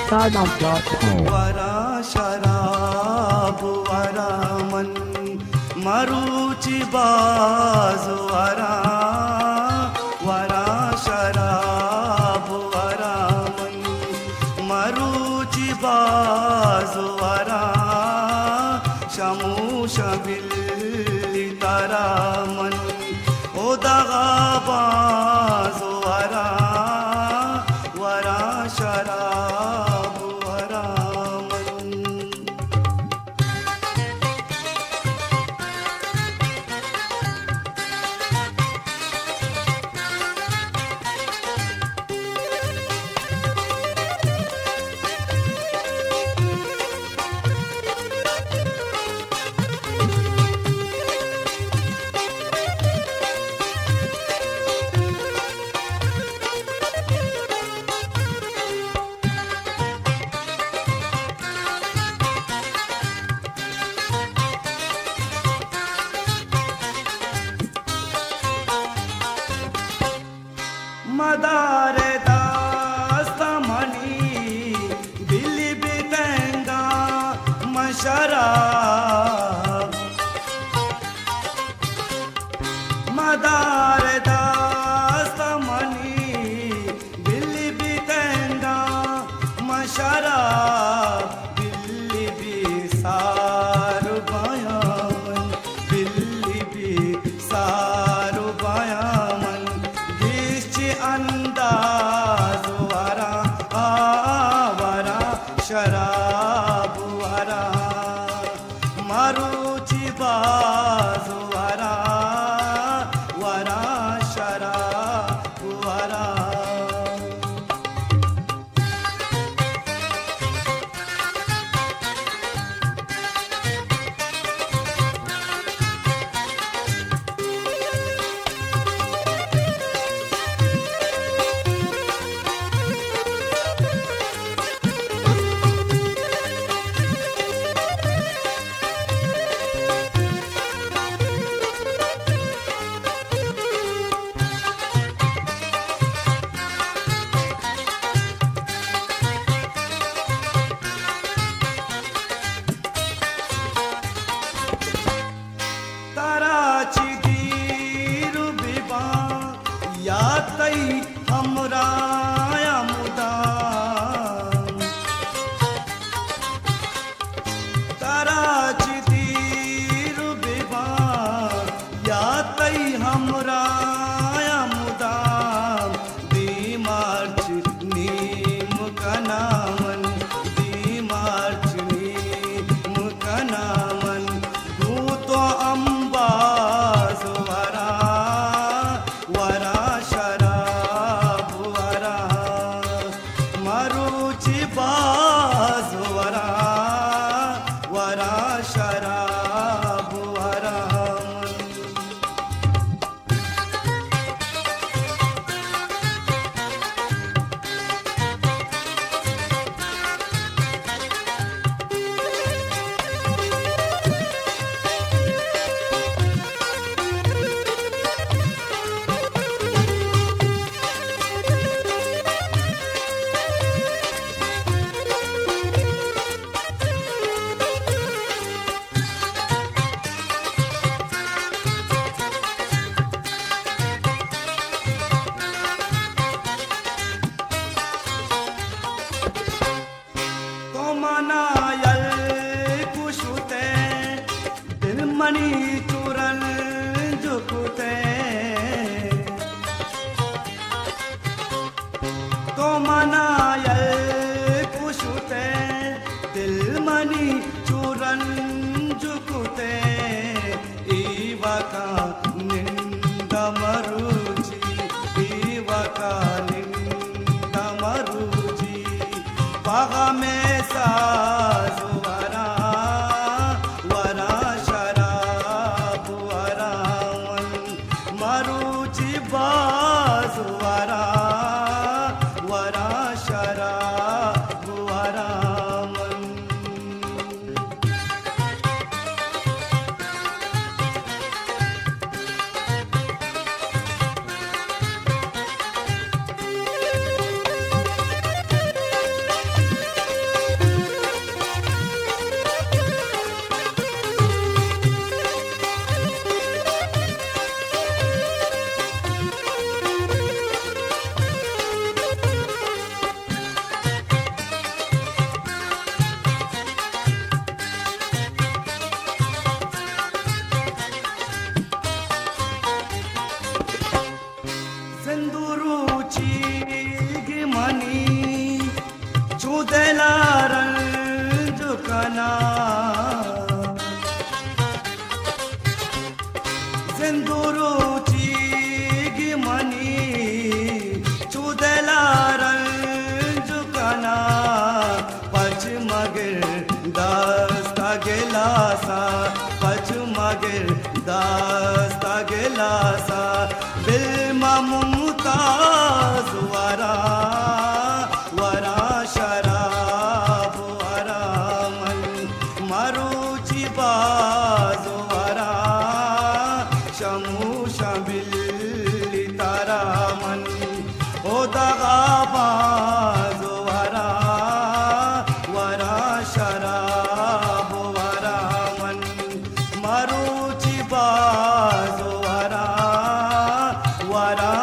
Startup.com. वरा शराब वरा मन मरुचि बाजु वरा वरा शराब वरा मन मरुचि बाजु वरा शमूशबिल्ली तारा मन ओ दगा बाजु वरा वरा शराब वरा मन मदारे दास्तमणी दिली बितेंगा मशराब मदारे दास्तमणी दिली बितेंगा मशराब दिल्ली भी सारू बयान दिल्ली भी सारू बयान अंदाज वरा वरा शराब वरा मरुचि बाज वरा वरा शराब वरा ताराची दीरु बिबा या तई हमरा मुदा ताराची दीरु बिबा या तई हमरा मुदा दी मार्च नीम कनामन दी मार्च नीम कनामन तू तो अंबाज वरा वरा शराब वरा मरुचि बाज वरा वरा शराब वरा तो मनायल कुशुते दिल मनी चुरन झुकते तो मनायल कुशुते दिल मनी चुरन झुकते ईवका निंद मरुचि ईवका निंद मरुचि बागा में साज वरा वरा शराब वरा मन मरुचि बाज वरा वरा शराब वरा मन बिल्मा मुमताज वरा वरा शराब वरा मन मरुचि बाज वरा शमू शबिल तारा मन ओ दगा बाज वरा वरा शराब वरा मन मरुचि बाज वरा वरा